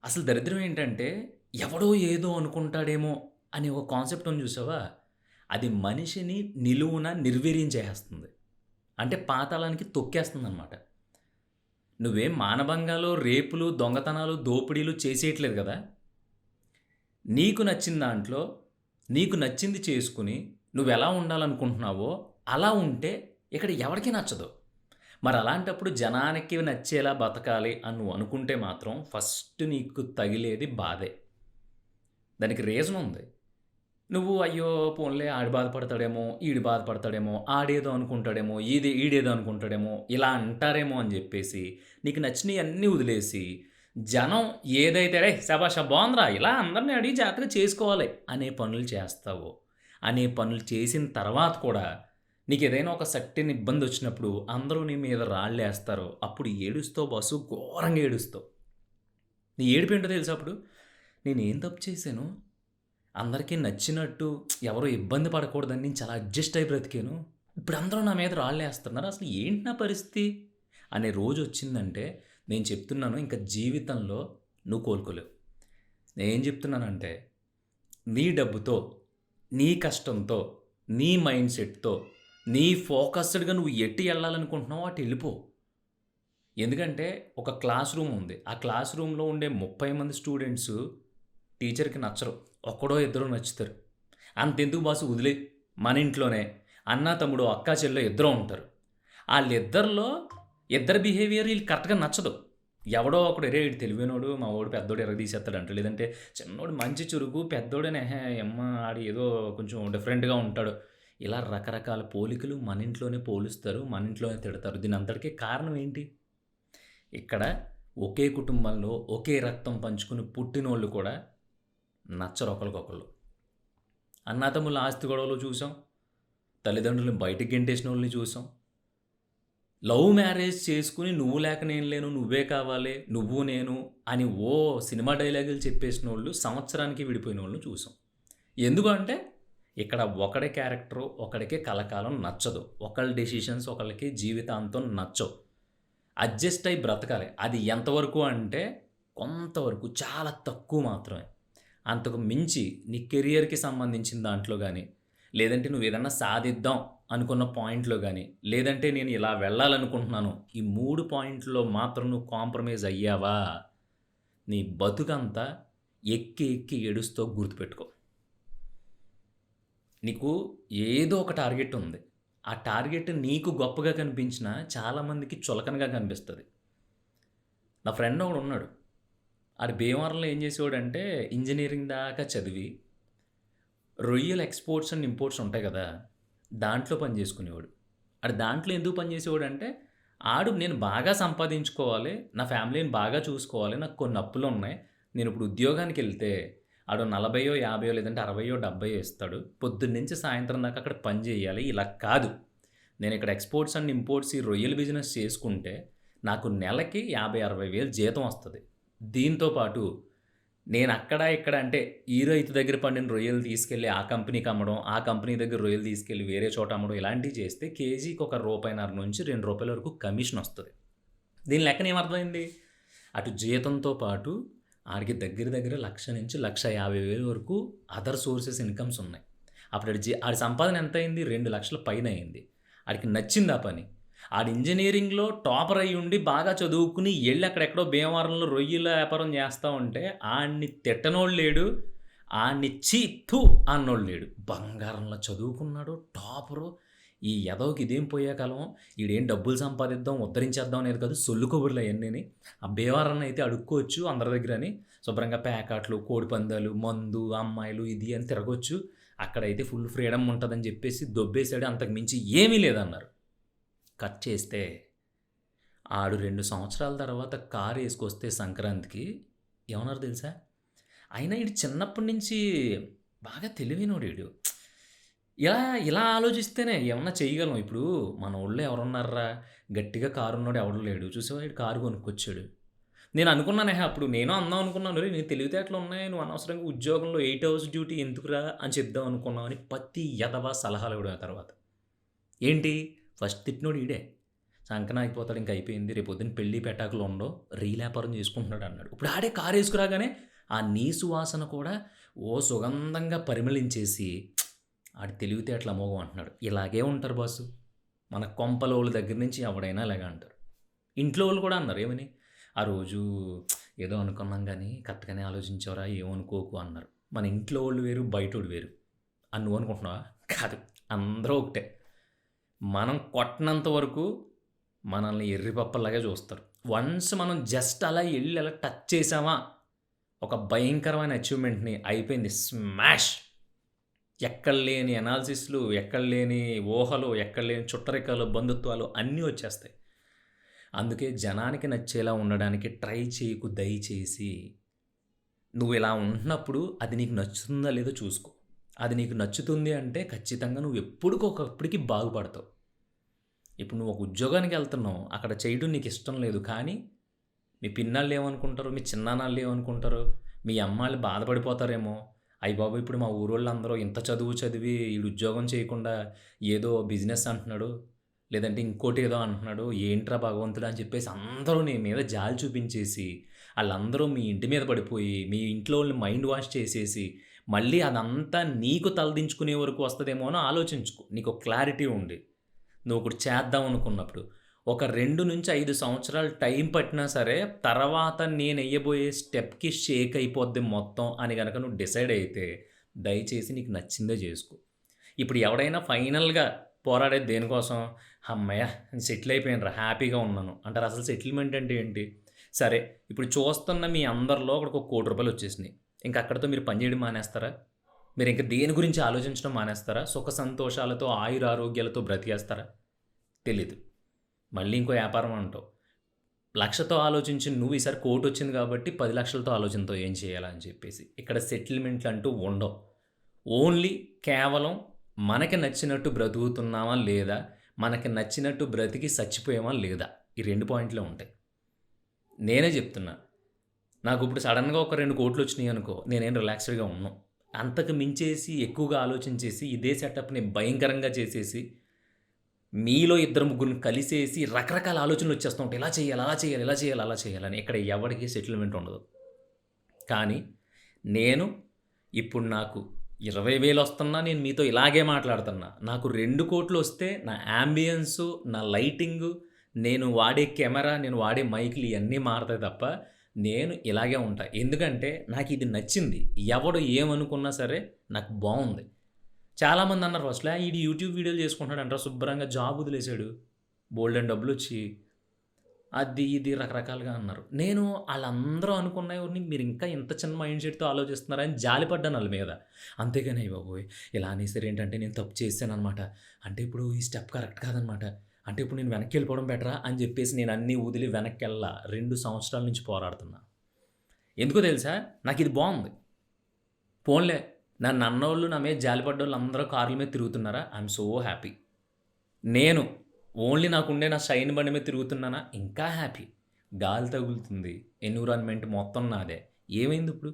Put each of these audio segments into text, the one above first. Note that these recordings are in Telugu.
అసలు దరిద్రం ఏంటంటే, ఎవడో ఏదో అనుకుంటాడేమో అనే ఒక కాన్సెప్ట్ ఉంది చూసావా? అది మనిషిని నిలువున నిర్వీర్యం చేసేస్తుంది. అంటే పాతాళానికి తొక్కేస్తుందనమాట. నువ్వేం మానభంగాలు, రేపులు, దొంగతనాలు, దోపిడీలు చేసేయట్లేదు గదా! నీకు నచ్చిన దాంట్లో, నీకు నచ్చింది చేసుకొని, నువ్వెలా ఉండాలనుకుంటున్నావో అలా ఉంటే ఇక్కడ ఎవరికీ నచ్చదు. మరలాంటప్పుడు జనానికి నచ్చేలా బతకాలి అని నువ్వు అనుకుంటే మాత్రం ఫస్ట్ నీకు తగిలేది బాధే. దానికి రీజన్ ఉంది. నువ్వు అయ్యో! పోన్లే ఆడు బాధపడతాడేమో, ఈడు బాధపడతాడేమో, ఆడేదో అనుకుంటాడేమో, ఈడేదో అనుకుంటాడేమో, ఇలా అంటారేమో అని జెప్పేసి, నీకు నచ్చినయన్నీ వదిలేసి, జనం ఏదైతే "రేయ్! శభాష్! బావుందిరా! ఇలా అందరిని అడిగి జాగ్రత్తగా చేసుకోవాలి" అనే పనులు చేస్తావో, అనే పనులు చేసిన తర్వాత కూడా నీకేదైనా ఒక సర్టెన్ ఇబ్బందొచ్చినప్పుడు అందరూ నీ మీద రాళ్ళేస్తారో, అప్పుడు ఏడుస్తావు బాసు ఘోరంగా ఏడుస్తావు. నీ ఏడుపేంటో తెలుసా అప్పుడు? నేనేం తప్పు చేశాను? అందరికీ నచ్చినట్టు ఎవరు ఇబ్బంది పడకూడదని నేను చాలా అడ్జస్ట్ అయ్యి బ్రతికాను. ఇప్పుడు అందరూ నా మీద రాళ్ళేస్తున్నారు. అసలు ఏంటి నా పరిస్థితి? అనే రోజొచ్చిందంటే నేను చెప్తున్నాను ఇంక జీవితంలో నువ్వు కోలుకోలేవు. నేనేం చెప్తున్నానంటే నీ డబ్బుతో, నీ కష్టంతో, నీ మైండ్ సెట్‌తో, నీ ఫోకస్డ్‌గా నువ్వు ఎటు ఎళ్ళాలనుకుంటున్నావో అటు ఎళ్ళిపో. ఎందుకంటే ఒక క్లాస్ రూమ్ ఉంది. ఆ క్లాస్ రూమ్‌లో ఉండే 30 మంది స్టూడెంట్సు టీచర్‌కి నచ్చరు. ఒక్కడో ఇద్దరో నచ్చుతారు. అంతెందుకు బాసు వదిలేయి. మన ఇంట్లోనే అన్న, తమ్ముడు, అక్కా, చెల్లో ఇద్దరు ఉంటారు. ఆళ్ళిద్దరిలో ఇద్దరి బిహేవియర్ ఈళ్ళకి కరెక్ట్‌గా నచ్చదు. ఎవడో ఒకడు "అరేయ్! ఈడు తెలివైనోడు, మా వోడు పెద్దోడు ఇరగదీసేత్తాడు" అంటాడు. లేదంటే చిన్నోడు మంచి చురుకు, పెద్దోడేమో "ఎహే! యమ్మ ఆడు ఏదో కొంచెం డిఫరెంట్‌గా ఉంటాడు." ఇలా రకరకాల పోలికలు మన ఇంట్లోనే పోలుస్తారు. మన ఇంట్లోనే తిడతారు. దీనంతటికి కారణం ఏంటి? ఇక్కడ ఒకే కుటుంబంలో ఒకే రక్తం పంచుకుని పుట్టినోళ్ళు కూడా నచ్చరు ఒకళ్ళకొకళ్ళు. అన్నాతమ్ముల ఆస్తి గొడవలు చూసాం. తల్లిదండ్రులను బయటికి గెంటేసినోళ్ళని చూసాం. లవ్ మ్యారేజ్ చేసుకొని నువ్వు లేక నేను లేను, నువ్వే కావాలి, నువ్వు నేను అని ఓ సినిమా డైలాగులు చెప్పేసినోళ్ళు సంవత్సరానికి విడిపోయినోళ్ళని చూసాం. ఎందుకు అంటే ఇక్కడ ఒకడి క్యారెక్టరు ఒకడికి కలకాలం నచ్చదు. ఒకళ్ళ డెసిషన్స్ ఒకళ్ళకి జీవితాంతం నచ్చవు. అడ్జస్ట్ అయ్యి బ్రతకాలి. అది ఎంతవరకు అంటే కొంతవరకు చాలా తక్కువ మాత్రమే. అంతకు మించి నీ కెరియర్‌కి సంబంధించిన దాంట్లో గాని, లేదంటే నువ్వేదన్నా సాధిద్దాం అనుకున్న పాయింట్‌లో గాని, లేదంటే నేను ఇలా వెళ్ళాలనుకుంటున్నాను. ఈ 3 పాయింట్‌లో మాత్రం నువ్వు కాంప్రమైజ్ అయ్యావా, నీ బతుకంతా ఎక్కి ఎక్కి ఏడుస్తావు గుర్తుపెట్టుకో. నీకు ఏదో ఒక టార్గెట్ ఉంది. ఆ టార్గెట్ నీకు గొప్పగా కనిపించినా చాలామందికి చులకనగా కనిపిస్తది. నా ఫ్రెండ్ ఒకడున్నాడు. ఆడు భీమవరంలో ఏం చేసేవాడంటే ఇంజినీరింగ్ దాకా చదివి రొయ్యల ఎక్స్‌పోర్ట్స్ అండ్ ఇంపోర్ట్స్ ఉంటాయి గదా! దాంట్లో పని జేసుకునేవాడు. ఆడు దాంట్లో ఎందుకు పని జేసేవాడంటే, నేను బాగా సంపాదించుకోవాలి, నా ఫ్యామిలీని బాగా చూసుకోవాలి, నాకు కొన్ని అప్పులున్నాయి. నేనిప్పుడు ఉద్యోగానికెళ్తే ఆడు 40 50 లేదంటే 60 70 ఇస్తాడు. పొద్దున్నుంచి సాయంత్రం దాకా అక్కడ పని జేయాలి. ఇలా కాదు. నేనిక్కడ ఎక్స్‌పోర్ట్స్ అండ్ ఇంపోర్ట్స్ ఈ రొయ్యల బిజినెస్ చేసుకుంటే, నాకు నెలకి 50, 60 వేలు జీతం వస్తది. దీంతో పాటు నేనక్కడ, ఇక్కడ అంటే ఈ రైతు దగ్గర పండిన రొయ్యలు తీసుకెళ్ళి ఆ కంపెనీకి అమ్మడం, ఆ కంపెనీ దగ్గర రొయ్యలు తీసుకెళ్ళి వేరే చోట అమ్మడం ఇలాంటివి చేస్తే కేజీకి ఒక రూపాయన్నర నుంచి రూ. 2 వరకు కమిషనొస్తది. దీని లెక్కన ఏమర్థమైంది? అటు జీతంతో పాటు ఆడికి దగ్గర దగ్గర 1,00,000 నుంచి 1,50,000 వరకు అదర్ సోర్సెస్ ఇన్‌కమ్స్ ఉన్నాయి. అప్పుడు ఆడి సంపాదన ఎంతయింది? 2,00,000 పైన అయింది. ఆడికి నచ్చింది ఆ పని. ఆడు ఇంజినీరింగ్‌లో టాపర్ అయ్యుండి బాగా చదువుకుని ఎళ్లి అక్కడెక్కడో భీమవరంలో రొయ్యల వ్యాపారం చేస్తా ఉంటే ఆడిని తిట్టనోడు లేడు. ఆడిని ఛీ! థు! అన్నోడు లేడు. బంగారంలా చదువుకున్నాడు. టాపరు. ఈ ఎదవకి ఇదేం పోయే కాలం. ఈడేం డబ్బులు సంపాదిద్దాం, ఉద్ధరించేద్దాం అనేది కాదు. సొల్లు కబుర్లు అయన్నీని. ఆ భీమవరాన్ని అయితే అడుక్కోవచ్చు అందరి దగ్గరని. శుభ్రంగా పేకాట్లు, కోడిపందాలు, మందు, అమ్మాయిలు ఇది అని తిరగొచ్చు. అక్కడైతే ఫుల్ ఫ్రీడమ్ ఉంటదని చెప్పేసి దొబ్బేసాడు. అంతకు మించి ఏమీ లేదన్నారు. కట్ చేస్తే ఆడు 2 సంవత్సరాల తర్వాత కారేసుకొస్తే సంక్రాంతికి ఏమన్నారు తెలుసా? అయినా ఈడు చిన్నప్పటి నుంచి బాగా తెలివైనోడు. ఇలా ఇలా ఆలోచిస్తేనే ఏమన్నా చేయగలం. ఇప్పుడు మనోళ్ళు ఎవరున్నార్రా? గట్టిగా కారున్నోడు ఎవడు లేడు. చూసావా ఈడు కారు కొనుక్కొచ్చాడు. నేను అనుకున్నాను అప్పుడు నేను అందాం అనుకున్నాను. "ఒరేయ్! నీకు తెలివితేటలున్నాయి. నువ్వు అనవసరంగా ఉద్యోగంలో 8 అవర్స్ డ్యూటీ ఎందుకురా" అని చెప్దాం అనుకున్నావు అని ప్రతి ఎదవ సలహాలు ఇవ్వడం ఆ తర్వాత. ఏంటి? ఫస్ట్ తిట్టినోడు ఈడే. సంకన అయిపోతాడు, ఇంక అయిపోయింది. రేపొద్దున పెళ్లి పెటాకులు ఉండవు. రీల్ వ్యాపారం చేసుకుంటున్నాడు అన్నాడు. ఇప్పుడు ఆడే కారు ఏసుకురాగానే ఆ నీసు వాసన కూడా ఓ సుగంధంగా పరిమళించేసి ఆడి తెలివితేటలు అమోఘం అంటున్నాడు. ఇలాగే ఉంటారు బాసు. మన కొంపలోళ్ళ దగ్గర నుంచి ఎవడైనా ఇలాగే అంటారు. ఇంట్లో వాళ్ళు కూడా అన్నారు ఏమని, "ఆ రోజు ఏదో అనుకున్నాం గానీ కరెక్ట్‌గానే ఆలోచించావురా ఏమనుకోకు" అన్నారు. మన ఇంట్లో వాళ్ళు వేరు, బయటోడు వేరు. అని నువ్వు అనుకుంటున్నావా? కాదు. అందరూ ఒకటే. మనం కొట్టనంత వరకు మనల్ని ఎర్రిపప్పల్లాగే చూస్తారు. వన్స్ మనం జస్ట్ అలా ఎళ్లి అలా టచ్ చేసామా, ఒక భయంకరమైన అచీవ్‌మెంట్‌ని అయిపోయింది స్మాష్. ఎక్కడ లేని అనాలిసిస్‌లు, ఎక్కడ లేని ఊహలు, ఎక్కడ లేని చుట్టరికాలు, బంధుత్వాలు అన్నీ వచ్చేస్తాయి. అందుకే జనానికి నచ్చేలా ఉండడానికి ట్రై చేయకు దయచేసి. నువ్వు ఇలా ఉంటున్నప్పుడు అది నీకు నచ్చుతుందా లేదో చూసుకో. అది నీకు నచ్చుతుంది అంటే ఖచ్చితంగా నువ్వు ఎప్పటికొకప్పటికి బాగుపడతావు. ఇప్పుడు నువ్వు ఒక ఉద్యోగానికి వెళ్తున్నావు. అక్కడ చేయడం నీకు ఇష్టం లేదు. కానీ మీ పిన్నాళ్ళు ఏమనుకుంటారు? మీ చిన్నాన్నలు ఏమనుకుంటారు? మీ అమ్మాళ్ళు బాధపడిపోతారేమో! అయ్యబాబోయ్! ఇప్పుడు మా ఊరోళ్ళందరూ ఇంత చదువు చదివి ఈడు ఉద్యోగం చేయకుండా ఏదో బిజినెస్ అంటున్నాడు. లేదంటే ఇంకోటి ఏదో అంటున్నాడు. ఏంట్రా భగవంతుడా! అని చెప్పేసి అందరూ నీ మీద జాలి చూపించేసి, ఆళ్ళందరూ మీ ఇంటి మీద పడిపోయి, మీ ఇంట్లో వాళ్ళని మైండ్ వాష్ చేసేసి, మళ్ళీ అదంతా నీకు తలదించుకునే వరకు వస్తదేమో అని ఆలోచించుకో. నీకొక క్లారిటీ ఉండి. నువ్వొకటి చేద్దాం అనుకున్నప్పుడు. ఒక 2-5 సంవత్సరాలు టైం పట్టినా సరే, తర్వాత నేనెయ్యబోయే స్టెప్‌కి షేక్ అయిపోద్ది మొత్తం అని గనక నువ్వు డిసైడ్ అయితే, దయచేసి నీకు నచ్చిందే జేసుకో. ఇప్పుడు ఎవడైనా ఫైనల్‌గా పోరాడేది దేనికోసం? హమ్మయ్య! సెటిల్ అయిపోయానురా, హ్యాపీగా ఉన్నాను అంటారు. అసలు సెటిల్‌మెంట్ అంటే ఏంటి? సరే, ఇప్పుడు చూస్తున్న మీ అందరిలో ఒకడికి ఒక రూ. 1,00,00,000 వచ్చేసినాయి. ఇంక అక్కడితో మీరు పని చేయడం మానేస్తారా? మీరింక దేని గురించి ఆలోచించడం మానేస్తారా? సుఖ సంతోషాలతో, ఆయురారోగ్యాలతో బ్రతికేస్తారా? తెలీదు. మళ్ళీ ఇంకో వ్యాపారం అంటావు. 1,00,000తో ఆలోచించిన నువ్వు ఈసారి కోటొచ్చింది కాబట్టి 10,00,000తో ఆలోచనతో ఏం చేయాలా అని చెప్పేసి. ఇక్కడ సెటిల్మెంట్‌లంటూ ఉండవు. ఓన్లీ కేవలం మనకి నచ్చినట్టు బ్రతుకుతున్నామా లేదా? మనకి నచ్చినట్టు బ్రతికి సచ్చిపోయామా లేదా? ఈ 2 పాయింట్లే ఉంటాయి. నేనే చెప్తున్నా. నాకిప్పుడు సడెన్‌గా ఒక 2,00,00,000 వచ్చినాయనుకో, నేనేం రిలాక్స్‌డ్‌గా ఉండను. అంతకు మించేసి ఎక్కువగా ఆలోచించేసి, ఇదే సెటప్‌ని భయంకరంగా చేసేసి, మీలో ఇద్దరు ముగ్గురిని కలిసేసి రకరకాల ఆలోచనలు వచ్చేస్తూ ఉంటాయి. ఇలా చేయాలి, అలా చేయాలి, ఇలా చేయాలి, అలా చేయాలని. ఇక్కడ ఎవడికి సెటిల్మెంట్ ఉండదు. కానీ నేను ఇప్పుడు నాకు 20,000 వస్తున్నా నేను మీతో ఇలాగే మాట్లాడుతున్నా. నాకు 2,00,00,000 వస్తే నా యాంబియన్సు, నా లైటింగు, నేను వాడే కెమెరా, నేను వాడే మైకులు ఇయన్నీ మారతాయి తప్ప, నేను ఇలాగే ఉంటా. ఎందుకంటే నాకిది నచ్చింది. ఎవడు ఏమనుకున్నా సరే నాకు బావుంది. చాలామంది అన్నారు ఫస్ట్‌లో ఈడు యూట్యూబ్ వీడియోలు చేసుకుంటున్నాడంటరా శుభ్రంగా జాబ్ వదిలేసాడు. బోలెడన్ని డబ్బులొచ్చి. అది ఇది రకరకాలుగా అన్నారు. నేను ఆళ్ళందరూ అనుకున్నవన్నీ మీరింకా ఇంత చిన్న మైండ్ సెట్‌తో ఆలోచిస్తున్నారా అని జాలిపడ్డాను ఆళ్ళ మీద. అంతేగాని అయ్య బాబోయ్! ఇలా అనేసారేంటంటే నేను తప్పు చేశాననమాట. అంటే ఇప్పుడు ఈ స్టెప్ కరెక్ట్ కాదనమాట. అంటే ఇప్పుడు నేను వెనక్కెళ్ళిపోవడం బెటరా అని జెప్పేసి నేను అన్నీ వదిలి వెనక్కెళ్ళా. 2 సంవత్సరాల నుంచి పోరాడుతున్నా. ఎందుకో తెలుసా? నాకిది బావుంది. పోన్లే నన్నన్నోళ్ళు నా మీద జాలిపడ్డోళ్ళు అందరూ కార్ల మీద తిరుగుతున్నారా? I'm so happy. నేను ఓన్లీ నాకుండే నా షైన్ బండి మీద తిరుగుతున్నానా? ఇంకా హ్యాపీ. గాలి తగులుతుంది. ఎన్విరాన్మెంట్ మొత్తం నాదే. ఏమైందిప్పుడు?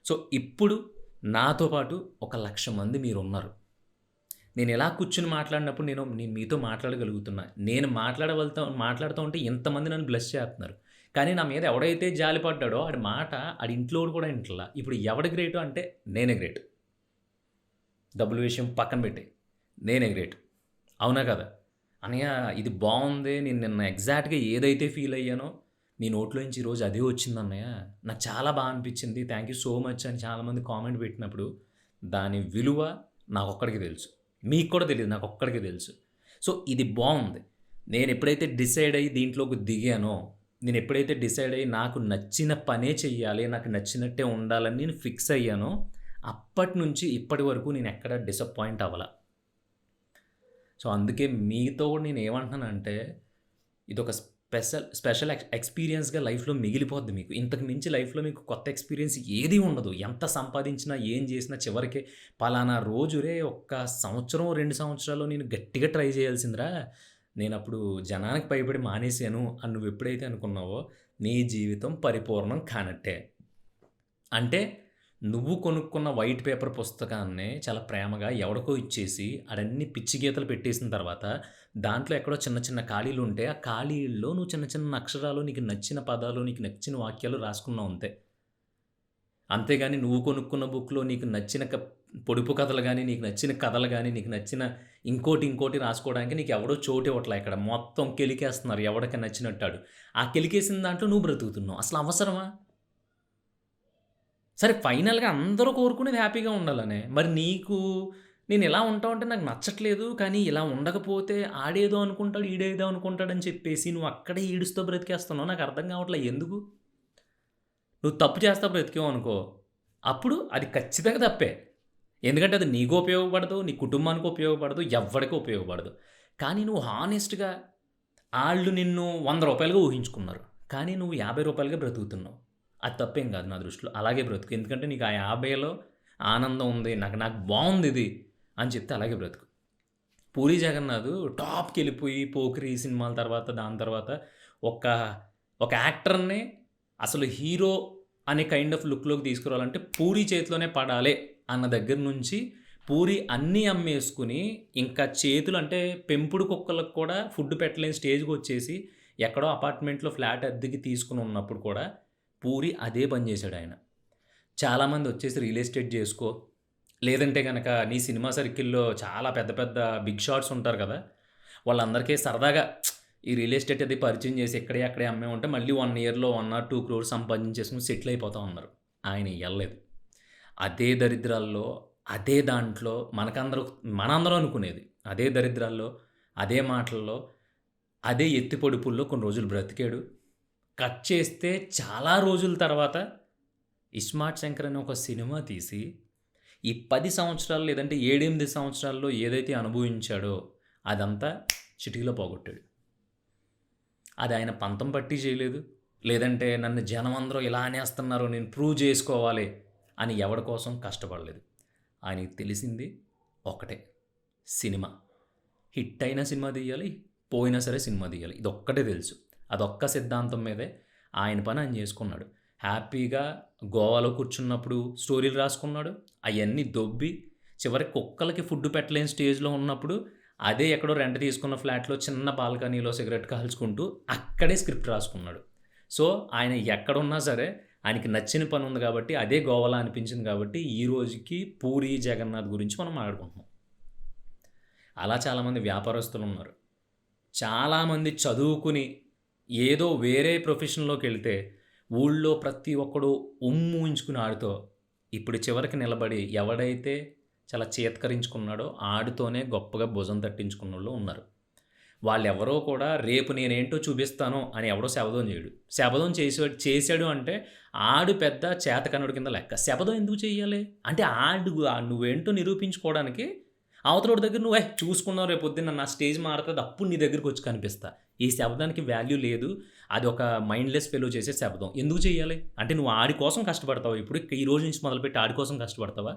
సో, ఇప్పుడు నాతో పాటు ఒక 1,00,000 మంది మీరున్నారు. నేనిలా కూర్చొని మాట్లాడినప్పుడు నేను మీతో మాట్లాడగలుగుతున్నా. నేను మాట్లాడుతూ ఉంటే ఇంతమంది నన్ను బ్లెస్ చేస్తున్నారు. కానీ నా మీద ఎవడైతే జాలిపడ్డాడో ఆడి మాట ఆడి ఇంట్లోడు కూడా ఇంటల్లా. ఇప్పుడు ఎవడు గ్రేటు అంటే నేనే గ్రేట్. డబ్బుల విషయం పక్కన పెట్టేయి. నేనే గ్రేట్. అవునా కదా? "అన్నయ్య ఇది బావుంది. నేను నిన్న ఎగ్జాక్ట్‌గా ఏదైతే ఫీల్ అయ్యానో, నీ నోట్లో నుంచి ఈరోజు అదే వచ్చిందన్నయ్య. నాకు చాలా బా అనిపించింది. థాంక్ యూ సో మచ్" అని చాలామంది కామెంట్ పెట్టినప్పుడు, దాని విలువ నాకొక్కడికే తెలుసు. మీకు కూడా తెలీదు. నాకొక్కడికే తెలుసు. సో, ఇది బావుంది. నేనెప్పుడైతే డిసైడ్ అయ్యి దీంట్లోకి దిగానో, నేనెప్పుడైతే డిసైడ్ అయ్యి నాకు నచ్చిన పనే చెయ్యాలి, నాకు నచ్చినట్టే ఉండాలని నేను ఫిక్స్ అయ్యానో, అప్పటినుంచి ఇప్పటి వరకు నేనెక్కడ డిసప్పాయింట్ అవ్వల. సో, అందుకే మీతో కూడా నేనేమంటున్నానంటే, ఇదొక స్పెషల్ ఎక్స్‌పీరియన్స్‌గా లైఫ్‌లో మిగిలిపోద్ది మీకు. ఇంతకు మించి లైఫ్‌లో మీకు కొత్త ఎక్స్‌పీరియన్స్ ఏది ఉండదు. ఎంత సంపాదించినా, ఏం చేసినా చివరికి పలానా రోజు ఒక్క సంవత్సరం, 2 సంవత్సరాల్లో నేను గట్టిగా ట్రై చేయాల్సిందిరా, నేనప్పుడు జనానికి భయపడి మానేసాను అని నువ్వెప్పుడైతే అనుకున్నావో, నీ జీవితం పరిపూర్ణం కానట్టే. అంటే నువ్వు కొనుక్కున్న వైట్ పేపర్ పుస్తకాన్నే చాలా ప్రేమగా ఎవడికో ఇచ్చేసి, ఆడన్ని పిచ్చి గీతలు పెట్టేసిన తర్వాత, దాంట్లో ఎక్కడో చిన్న చిన్న ఖాళీలుంటే, ఆ ఖాళీల్లో నువ్వు చిన్న చిన్న అక్షరాలు, నీకు నచ్చిన పదాలు, నీకు నచ్చిన వాక్యాలు రాసుకున్నావు అంతే. అంతేగాని నువ్వు కొనుక్కున్న బుక్‌లో నీకు నచ్చిన పొడుపు కథలు గాని, నీకు నచ్చిన కథలు గాని, నీకు నచ్చిన ఇంకోటి రాసుకోవడానికి నీకెవడో చోటివ్వట్లా ఇక్కడ. మొత్తం కెలికేస్తున్నారు ఎవడికి నచ్చినట్టాడు. ఆ కెలికేసిన దాంట్లో నువ్వు బ్రతుకుతున్నావు. అసలు అవసరమా? సరే ఫైనల్‌గా అందరూ కోరుకునేది హ్యాపీగా ఉండాలనే. మరి నీకు నేనిలా ఉంటావంటే నాకు నచ్చట్లేదు. కానీ ఇలా ఉండకపోతే ఆడేదో అనుకుంటాడు, ఈడేదో అనుకుంటాడని చెప్పేసి నువ్వు అక్కడే ఈడుస్తూ బ్రతికేస్తున్నావు. నాకు అర్థం కావట్లే ఎందుకు? నువ్వు తప్పు చేస్తా బ్రతికావనుకో, అప్పుడు అది ఖచ్చితంగా తప్పే. ఎందుకంటే అది నీకు ఉపయోగపడదు, నీ కుటుంబానికి ఉపయోగపడదు, ఎవ్వడికి ఉపయోగపడదు. కానీ నువ్వు హానెస్ట్‌గా ఆళ్ళు నిన్ను రూ. 100గా ఊహించుకున్నారు. కానీ నువ్వు రూ. 50గా బ్రతుకుతున్నావు. అది తప్పేం కాదు నా దృష్టిలో. అలాగే బ్రతుకు. ఎందుకంటే నీకు ఆ 50లో ఆనందం ఉంది. నాకు నాకు బావుందిది అని చెప్తే అలాగే బ్రతుకు. పూరి జగన్నాథ్ టాప్‌కెళ్ళిపోయి 'పోకిరి' సినిమాల తర్వాత, దాని తర్వాత ఒక ఒక యాక్టర్‌ని అసలు హీరో అనే కైండ్ ఆఫ్ లుక్‌లోకి తీసుకురావాలంటే పూరి చేతిలోనే పడాలే అన్న దగ్గర నుంచి పూరి అన్నీ అమ్మేసుకొని ఇంకా చేతులు అంటే పెంపుడు కుక్కలకు కూడా ఫుడ్ పెట్టలేని స్టేజ్‌కొచ్చేసి ఎక్కడో అపార్ట్మెంట్‌లో ఫ్లాట్ అద్దెకి తీసుకొని ఉన్నప్పుడు కూడా పూరి అదే పని చేశాడాయన. చాలామంది వచ్చేసి రియల్ ఎస్టేట్ జేసుకో, లేదంటే గనక నీ సినిమా సర్కిల్‌లో చాలా పెద్ద పెద్ద బిగ్ షాట్స్ ఉంటారు కదా! వాళ్ళందరికీ సరదాగా ఈ రియల్ ఎస్టేట్ అది పరిచయం చేసి ఇక్కడే, అక్కడే అమ్మేముంటే మళ్ళీ 1 ఇయర్‌లో 1 ఆర్ 2 క్రోర్స్ సంపాదించేసుకొని సెటిల్ అయిపోతా ఉన్నారు. ఆయన ఎళ్ళలేదు. అదే దరిద్రాల్లో, అదే దాంట్లో మనందరం అనుకునేది. అదే దరిద్రాల్లో, అదే మాటల్లో, అదే ఎత్తి పొడుపుల్లో కొన్ని రోజులు బ్రతికాడు. కట్ చేస్తే చాలా రోజుల తర్వాత 'ఇస్మార్ట్ శంకర్' అనే ఒక సినిమా తీసి, ఈ 10 సంవత్సరాలు లేదంటే 7, 8 సంవత్సరాల్లో ఏదైతే అనుభవించాడో అదంతా చిటికలో పోగొట్టాడు. అది ఆయన పంతం పట్టి చేయలేదు. లేదంటే నన్ను జనం అందరూ ఇలా అనేస్తున్నారు, నేను ప్రూవ్ చేసుకోవాలి అని ఎవడి కోసం కష్టపడలేదు. ఆయనకి తెలిసింది ఒకటే, సినిమా. హిట్ అయిన సినిమా తీయాలి, పోయినా సరే సినిమా తీయాలి. ఇదొక్కటే తెలుసు. అదొక్క సిద్ధాంతం మీదే ఆయన పని ఆయన చేసుకున్నాడు. హ్యాపీగా గోవాలో కూర్చున్నప్పుడు స్టోరీలు రాసుకున్నాడు. అయన్నీ దొబ్బి చివరికి కుక్కలకి ఫుడ్ పెట్టలేని స్టేజ్‌లో ఉన్నప్పుడు అదే ఎక్కడో రెంట్ తీసుకున్న ఫ్లాట్‌లో చిన్న బాల్కనీలో సిగరెట్ కాల్చుకుంటూ అక్కడే స్క్రిప్ట్ రాసుకున్నాడు. సో, ఆయన ఎక్కడున్నా సరే ఆయనకి నచ్చిన పని ఉంది కాబట్టి, అదే గోవాలా అనిపించింది కాబట్టి, ఈ రోజుకి పూరి జగన్నాథ్ గురించి మనం మాట్లాడుకుంటున్నాం. అలా చాలామంది వ్యాపారస్తులున్నారు. చాలామంది చదువుకుని ఏదో వేరే ప్రొఫెషన్‌లోకెళ్తే ఊళ్ళో ప్రతి ఒక్కడు ఉమ్మూయించుకుని ఆడితో ఇప్పుడు చివరికి నిలబడి ఎవడైతే చాలా చేత్కరించుకున్నాడో ఆడితోనే గొప్పగా భుజం తట్టించుకున్నోళ్ళు ఉన్నారు. వాళ్ళెవరో కూడా రేపు నేనేంటో చూపిస్తాను అని ఎవడో శపథం చేయడు. శపథం చేసాడు అంటే ఆడు పెద్ద చేతకనుడి కింద లెక్క. శపథం ఎందుకు చేయాలి? అంటే నువ్వేంటో నిరూపించుకోవడానికి అవతలోడి దగ్గర నువ్వు చూసుకున్నావు రేపొద్దున్న నా స్టేజ్ మారుతది అప్పుడు నీ దగ్గరికొచ్చి కనిపిస్తా. ఈ శపథానికి వాల్యూ లేదు. అది ఒక మైండ్‌లెస్ ఫెలో చేసే శపథం. ఎందుకు చేయాలి? అంటే నువ్వు ఆడి కోసం కష్టపడతావా ఇప్పుడు? ఈ రోజు నుంచి మొదలుపెట్టి ఆడి కోసం కష్టపడతావా?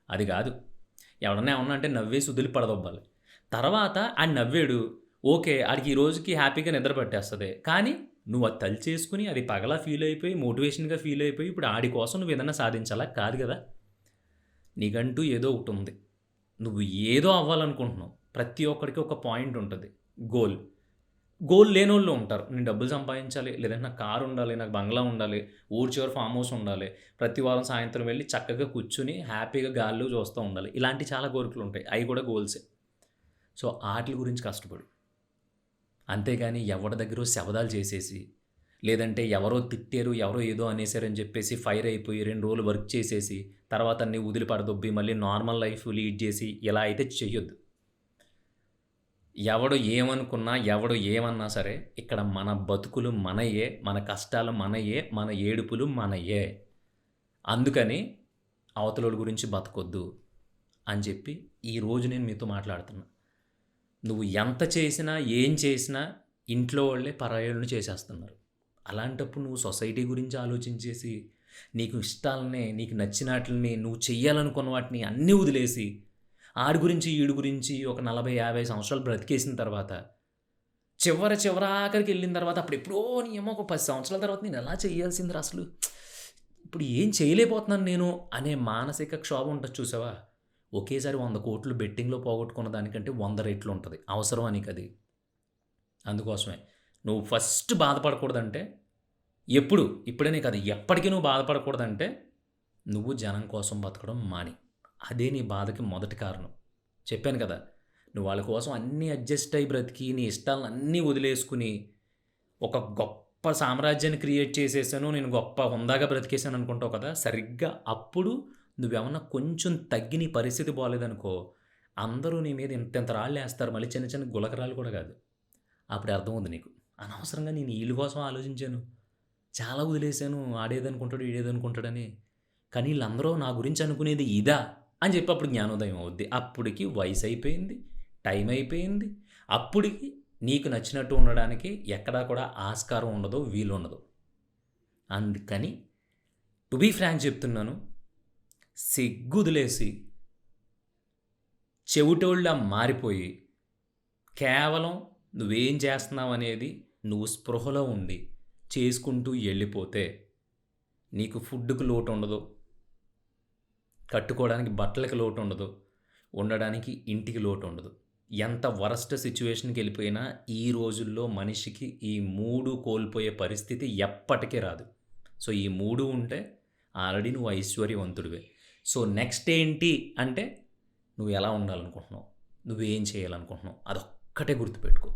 అది గాదు. ఎవడన్నా ఏమన్నా అంటే నవ్వేసి వదిలి పడదొబ్బాలి. తర్వాత ఆడు నవ్వాడు. ఓకే. ఆడికి ఈ రోజుకి హ్యాపీగా నిద్ర పట్టేస్తది. కానీ నువ్వు అది తలిచేసుకొని అది పగలా ఫీల్ అయిపోయి, మోటివేషన్‌గా ఫీల్ అయిపోయి ఇప్పుడు ఆడి కోసం నువ్వేదన్నా సాధించాలా? కాదు గదా! నీకంటూ ఏదో ఒకటుంది. నువ్వు ఏదో అవ్వాలనుకుంటున్నావు. ప్రతి ఒక్కడికి ఒక పాయింట్ ఉంటది. గోల్. గోల్ లేనోళ్ళు ఉంటారు. నేను డబ్బులు సంపాదించాలి, లేదంటే నాకు కారు ఉండాలి, నాకు బంగ్లా ఉండాలి, ఊరు చివర ఫామ్ హౌస్ ఉండాలి, ప్రతి వారం సాయంత్రం వెళ్ళి చక్కగా కూర్చొని హ్యాపీగా గాల్లో చూస్తూ ఉండాలి. ఇలాంటి చాలా కోరికలుంటాయి. అయి కూడా గోల్సే. సో, ఆటిల గురించి కష్టపడు. అంతేగాని ఎవడి దగ్గరో శపథాలు చేసేసి, లేదంటే ఎవరో తిట్టారు, ఎవరో ఏదో అనేసారని చెప్పేసి ఫైర్ అయిపోయి 2 రోజులు వర్క్ చేసేసి, తర్వాత అన్నీ వదిలి పడదొబ్బి మళ్ళీ నార్మల్ లైఫ్ లీడ్ చేసి ఇలా అయితే చెయ్యొద్దు. ఎవడు ఏమనుకున్నా, ఎవడు ఏమన్నా సరే ఇక్కడ మన బతుకులు మనయే, మన కష్టాలు మనయే, మన ఏడుపులు మనయే. అందుకని అవతలోడి గురించి బతకొద్దు అని చెప్పి ఈరోజు నేను మీతో మాట్లాడుతున్నా. నువ్వు ఎంత చేసినా, ఏం చేసినా ఇంట్లో వాళ్ళే పరాయోళ్ళని చేసేస్తున్నారు. అలాంటప్పుడు నువ్వు సొసైటీ గురించి ఆలోచించేసి, నీకు ఇష్టాలని, నీకు నచ్చినాటిల్ని, నువ్వు చెయ్యాలనుకున్న వాటిని అన్నీ వదిలేసి, ఆడి గురించి, ఈడి గురించి ఒక 40, 50 సంవత్సరాలు బ్రతికేసిన తర్వాత, చివరాఖరికి వెళ్ళిన తర్వాత అప్పుడెప్పుడో నీ అమ్మ ఒక 10 సంవత్సరాల తర్వాత నేను ఎలా చేయాల్సిందిరా అసలు? ఇప్పుడు ఏం చేయలేకపోతున్నాను నేను అనే మానసిక క్షోభ ఉంటది చూసావా? ఒకేసారి 100,00,00,000 బెట్టింగ్‌లో పోగొట్టుకున్న దానికంటే 100 రెట్లు ఉంటది. అవసరమా నీకది? అందుకోసమే నువ్వు ఫస్ట్ బాధపడకూడదంటే ఎప్పుడు, ఇప్పుడనే కాదు ఎప్పటికి నువ్వు బాధపడకూడదంటే నువ్వు జనం కోసం బతకడం మానేయి. అదే నీ బాధకి మొదటి కారణం. చెప్పాను కదా! నువ్వు వాళ్ళ కోసం అన్నీ అడ్జస్ట్ అయ్యి బ్రతికి, నీ ఇష్టాలన్నీ వదిలేసుకొని, ఒక గొప్ప సామ్రాజ్యాన్ని క్రియేట్ చేసేసాను, నేను గొప్ప హుందాగా బ్రతికేసాను అనుకుంటావు కదా! సరిగ్గా అప్పుడు నువ్వేమన్నా కొంచెం తగ్గి నీ పరిస్థితి బాలేదనుకో, అందరూ నీ మీద ఇంతింత రాళ్ళేస్తారు. మళ్ళీ చిన్న చిన్న గులకరాళ్ళు కూడా కాదు. అప్పుడు అర్థమవుద్ది నీకు. అనవసరంగా నేను ఈళ్ళ కోసం ఆలోచించాను. చాలా వదిలేసాను. ఆడేదనుకుంటాడు, ఈడేదనుకుంటాడని. కానీ ఈళ్ళందరూ నా గురించి అనుకునేది ఇదా? అని చెప్పి అప్పుడు జ్ఞానోదయం అవుద్ది. అప్పటికి వయసయిపోయింది. టైం అయిపోయింది. అప్పటికి నీకు నచ్చినట్టు ఉండడానికి ఎక్కడా కూడా ఆస్కారం ఉండదు, వీలుండదు. అందుకని టు బీ ఫ్రాంక్ చెప్తున్నాను. సిగ్గొదిలేసి, చెవిటోళ్ళలా మారిపోయి, కేవలం నువ్వేం చేస్తున్నావనేది నువ్వు స్పృహలో ఉండి చేసుకుంటూ ఎళ్ళిపోతే, నీకు ఫుడ్‌కి లోటుండదు. కట్టుకోవడానికి బట్టలకి లోటుండదు. ఉండడానికి ఇంటికి లోటుండదు. ఎంత వరస్ట్ సిట్యుయేషన్‌కెళ్ళిపోయినా ఈ రోజుల్లో మనిషికి ఈ 3 కోల్పోయే పరిస్థితి ఎప్పటికి రాదు. సో, ఈ 3 ఉంటే ఆల్రెడీ నువ్వు ఐశ్వర్యవంతుడివే. సో, నెక్స్ట్ ఏంటి అంటే నువ్వు ఎలా ఉండాలనుకుంటున్నావు? నువ్వేం చేయాలనుకుంటున్నావు? అదొక్కటే గుర్తుపెట్టుకో.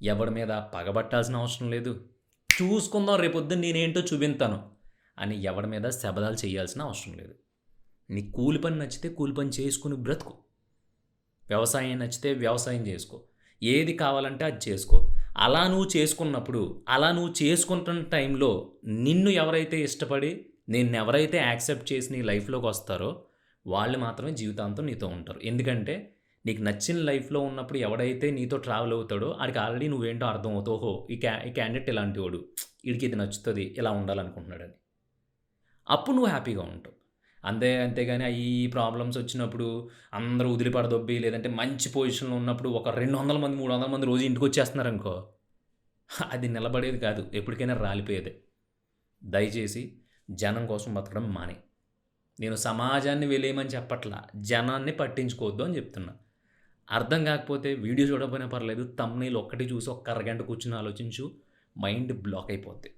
ఎవడి మీద పగబట్టాల్సిన అవసరం లేదు. చూసుకుందాం రేపొద్దున నేనేంటో చూపింతాను అని ఎవడి మీద శపథాలు చేయాల్సిన అవసరం లేదు. నీకు కూలి పని నచ్చితే కూలి పని చేసుకొని బ్రతుకు. వ్యవసాయం నచ్చితే వ్యవసాయం చేసుకో. ఏది కావాలంటే అది చేసుకో. అలా నువ్వు చేసుకున్నప్పుడు, అలా నువ్వు చేసుకుంటున్న టైంలో నిన్ను ఎవరైతే ఇష్టపడి, నిన్నెవరైతే యాక్సెప్ట్ చేసి నీ లైఫ్‌లోకి వస్తారో, వాళ్ళు మాత్రమే జీవితాంతం నీతో ఉంటారు. ఎందుకంటే నీకు నచ్చిన లైఫ్‌లో ఉన్నప్పుడు ఎవడైతే నీతో ట్రావెల్ అవుతాడో ఆడికి ఆల్రెడీ నువ్వేంటో అర్థమవుతావు. ఓహో! ఈ క్యాండిడేట్ ఇలాంటివాడు. ఈడికి ఇది నచ్చుతది. ఇలా ఉండాలనుకుంటున్నాడని. అప్పుడు నువ్వు హ్యాపీగా ఉంటావు. అంతేగాని ఈ ప్రాబ్లమ్స్ వచ్చినప్పుడు అందరూ వదిలిపడదొబ్బి లేదంటే మంచి పొజిషన్‌లో ఉన్నప్పుడు ఒక 200 మంది, 300 మంది రోజు ఇంటికొచ్చేస్తున్నారనుకో, అది నిలబడేది కాదు. ఎప్పటికైనా రాలిపోయేదే. దయచేసి జనం కోసం బతకడం మానేయి. నేను సమాజాన్ని వెలేయమని చెప్పట్లా. జనాన్ని పట్టించుకోవద్దు అని చెప్తున్నా. అర్థం కాకపోతే వీడియో చూడకపోయినా పర్లేదు. థంబ్‌నెయిల్ ఒక్కటి చూసి ఒక్క అరగంట కూర్చొని ఆలోచించు. మైండ్ బ్లాక్ అయిపోద్ది.